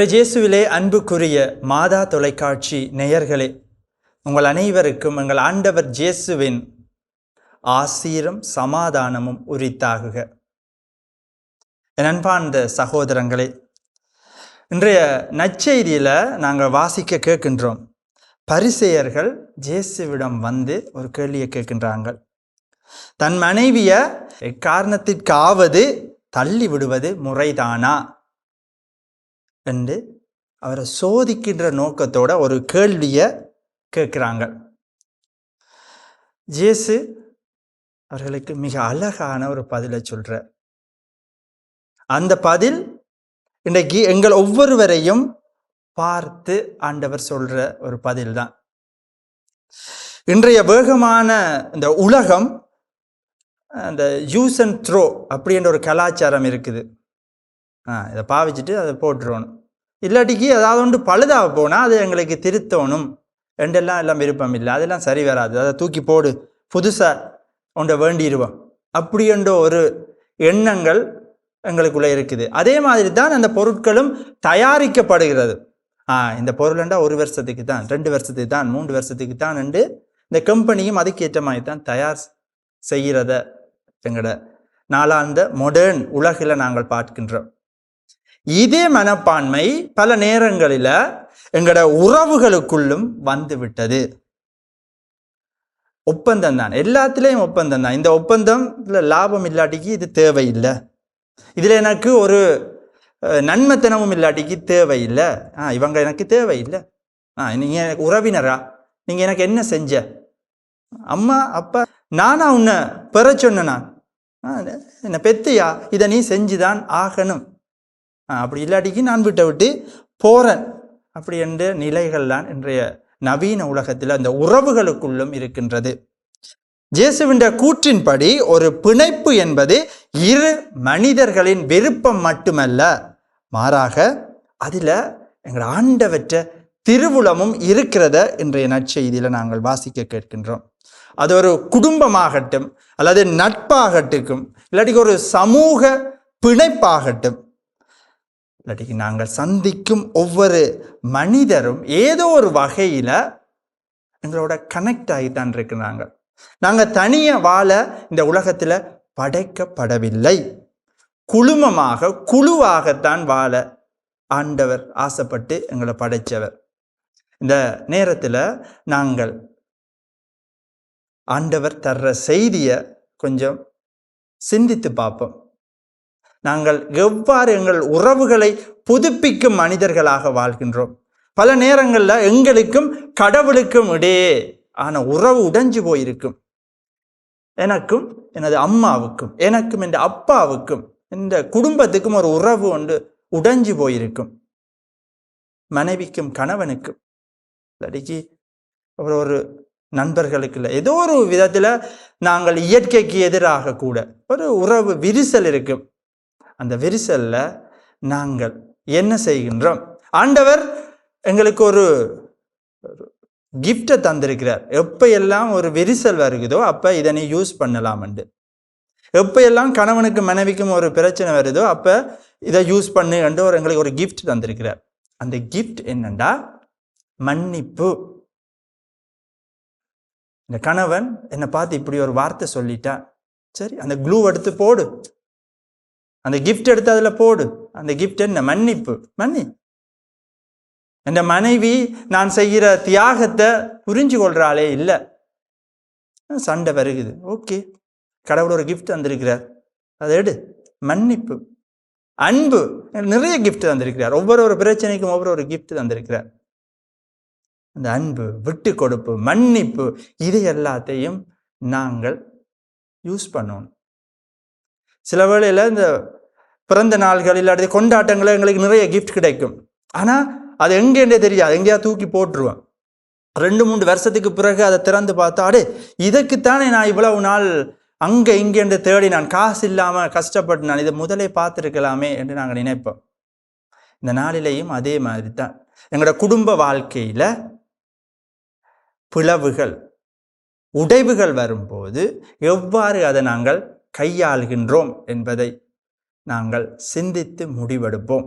இயேசுவிலே அன்புக்குரிய மாதா தொலைக்காட்சி நேயர்களே, உங்கள் அனைவருக்கும் எங்கள் ஆண்டவர் இயேசுவின் ஆசீரும் சமாதானமும் உரித்தாகுக. என் அன்பார்ந்த சகோதரங்களே, இன்றைய நற்செய்தியில் நாங்கள் வாசிக்க கேட்கின்றோம். பரிசேயர்கள் இயேசுவிடம் வந்து ஒரு கேள்வியை கேட்கின்றாங்க. தன் மனைவிய எக்காரணத்திற்காவது தள்ளி விடுவது முறைதானா என்று அவரை சோதிக்கின்ற நோக்கத்தோட ஒரு கேள்வியை கேட்குறாங்க. இயேசு அவர்களுக்கு மிக அழகான ஒரு பதிலை சொல்றார். அந்த பதில் இன்றைக்கு எங்கள் ஒவ்வொருவரையும் பார்த்து ஆண்டவர் சொல்ற ஒரு பதில் தான். இன்றைய வேகமான இந்த உலகம் அந்த யூஸ் அண்ட் த்ரோ அப்படின்ற ஒரு கலாச்சாரம் இருக்குது. இதை பாவிச்சுட்டு அதை போட்டுருவோம், இல்லாட்டிக்கு ஏதாவது ஒன்று பழுதாக போனால் அது எங்களுக்கு திருத்தணும் எல்லாம் விருப்பம் இல்லை, அதெல்லாம் சரி வராது, அதை தூக்கி போடு, புதுசாக ஒன்றை வேண்டிடுவோம் அப்படின்ற ஒரு எண்ணங்கள் எங்களுக்குள்ளே இருக்குது. அதே மாதிரி தான் அந்த பொருட்களும் தயாரிக்கப்படுகிறது. இந்த பொருள்ண்டா 1 வருஷத்துக்கு தான், 2 வருஷத்துக்கு தான், 3 வருஷத்துக்கு தான் என்று இந்த கம்பெனியும் அதுக்கேற்ற மாதிரி தான் தயார் செய்கிறத எங்களோட நாளாந்த மாடர்ன் உலகில் நாங்கள் பார்க்கின்றோம். இதே மனப்பான்மை பல நேரங்களில் எங்களோட உறவுகளுக்குள்ளும் வந்து விட்டது. ஒப்பந்தம் தான், எல்லாத்திலையும் ஒப்பந்தம் தான். இந்த ஒப்பந்தம் லாபம் இல்லாட்டிக்கு இது தேவையில்லை, இதில் எனக்கு ஒரு நன்மைத்தனமும் இல்லாட்டிக்கு தேவையில்லை, இவங்க எனக்கு தேவையில்லை, நீங்கள் எனக்கு உறவினரா, நீங்கள் எனக்கு என்ன செஞ்ச, அம்மா அப்பா நானா உன்னை பெற சொன்னேனா, என்ன பெத்தியா, இதை நீ செஞ்சுதான் ஆகணும், அப்படி இல்லாட்டிக்கு நான் விட்டு போறேன் அப்படி என்ற நிலைகள்லாம் இன்றைய நவீன உலகத்தில் அந்த உறவுகளுக்குள்ளும் இருக்கின்றது. இயேசுவின் கூற்றின்படி ஒரு பிணைப்பு என்பது 2 மனிதர்களின் விருப்பம் மட்டுமல்ல, மாறாக அதில் எங்கள் ஆண்டவற்ற திருவுளமும் இருக்கிறத இன்றைய நற்செய்தியில் நாங்கள் வாசிக்க கேட்கின்றோம். அது ஒரு குடும்பமாகட்டும் அல்லது நட்பாகட்டும் இல்லாட்டிக்கு ஒரு சமூக பிணைப்பாகட்டும், இல்லாட்டிக்கு நாங்கள் சந்திக்கும் ஒவ்வொரு மனிதரும் ஏதோ ஒரு வகையில் எங்களோட கனெக்ட் ஆகித்தான் இருக்கிறாங்க. நாங்கள் தனியாக வாழ இந்த உலகத்தில் படைக்கப்படவில்லை, குழுமமாக குழுவாகத்தான் வாழ ஆண்டவர் ஆசைப்பட்டு எங்களை படைத்தவர். இந்த நேரத்தில் நாங்கள் ஆண்டவர் தர்ற செய்தியை கொஞ்சம் சிந்தித்து பார்ப்போம். நாங்கள் எவ்வாறு எங்கள் உறவுகளை புதுப்பிக்கும் மனிதர்களாக வாழ்கின்றோம். பல நேரங்களில் எங்களுக்கும் கடவுளுக்கும் இடையே ஆன உறவு உடைஞ்சு போயிருக்கும். எனக்கும் எனது அம்மாவுக்கும், எனக்கும் என் அப்பாவுக்கும், இந்த குடும்பத்துக்கும் ஒரு உறவு ஒன்று உடைஞ்சு போயிருக்கும். மனைவிக்கும் கணவனுக்கும், இல்லாட்டிக்கு ஒரு நண்பர்களுக்கு இல்லை, ஏதோ ஒரு விதத்தில் நாங்கள் இயற்கைக்கு எதிராக கூட ஒரு உறவு விரிசல் இருக்கும். அந்த விரிசல்ல நாங்கள் என்ன செய்கின்றோம்? ஆண்டவர் எங்களுக்கு ஒரு கிஃப்டை தந்திருக்கிறார். எப்ப எல்லாம் ஒரு விரிசல் வருகுதோ அப்ப இதை நீ யூஸ் பண்ணலாம். எப்ப எல்லாம் கணவனுக்கும் மனைவிக்கும் ஒரு பிரச்சனை வருதோ அப்ப இதை யூஸ் பண்ணு என்று எங்களுக்கு ஒரு கிஃப்ட் தந்திருக்கிறார். அந்த கிஃப்ட் என்னண்டா மன்னிப்பு. இந்த கணவன் என்னை பார்த்து இப்படி ஒரு வார்த்தை சொல்லிட்டா, சரி அந்த க்ளூ எடுத்து போடு, அந்த கிஃப்ட் எடுத்து அதில் போடு. அந்த கிஃப்ட் என்ன? மன்னிப்பு. என் மனைவி நான் செய்கிற தியாகத்தை புரிஞ்சு கொள்றாளே, இல்லை, சண்டை வருகுது, ஓகே, கடவுள் ஒரு கிஃப்ட் தந்திருக்கிறார், அதை எடு. மன்னிப்பு, அன்பு, நிறைய கிஃப்ட் தந்திருக்கிறார். ஒவ்வொரு பிரச்சனைக்கும் ஒவ்வொரு கிஃப்ட் தந்திருக்கிறார். அந்த அன்பு, விட்டு கொடுப்பு, மன்னிப்பு, இது எல்லாத்தையும் நாங்கள் யூஸ் பண்ணணும். சில வேளையில் இந்த பிறந்த நாள்கள் இல்லாட்டி கொண்டாட்டங்களை எங்களுக்கு நிறைய கிஃப்ட் கிடைக்கும். ஆனால் அது எங்கேன்றே தெரியாது, எங்கேயா தூக்கி போட்டுருவேன். 2-3 வருஷத்துக்கு பிறகு அதை திறந்து பார்த்தா, இதுக்குத்தானே நான் இவ்வளவு நாள் அங்கே இங்கேன்று தேடி நான் காசு இல்லாமல் கஷ்டப்பட்டு நான் இதை முதலே பார்த்துருக்கலாமே என்று நாங்கள் நினைப்போம். இந்த நாளிலேயும் அதே மாதிரி தான் எங்களோட குடும்ப வாழ்க்கையில் பிளவுகள், உடைவுகள் வரும்போது எவ்வாறு அதை நாங்கள் கையாளுகின்றோம் என்பதை நாங்கள் சிந்தித்து முடிவெடுப்போம்.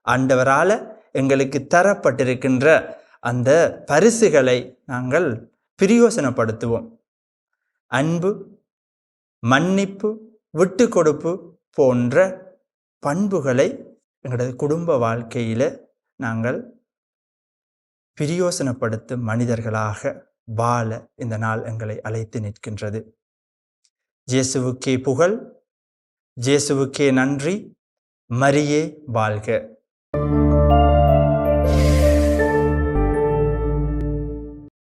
ஆண்டவரால் எங்களுக்கு தரப்பட்டிருக்கின்ற அந்த பரிசுகளை நாங்கள் பிரயோசனப்படுத்துவோம். அன்பு, மன்னிப்பு, விட்டு கொடுப்பு போன்ற பண்புகளை எங்களது குடும்ப வாழ்க்கையில் நாங்கள் பிரயோசனப்படுத்தும் மனிதர்களாக வாழ இந்த நாள் எங்களை அழைத்து நிற்கின்றது. இயேசுவுக்கே புகழ், இயேசுவுக்கே நன்றி. மரியே வாழ்க.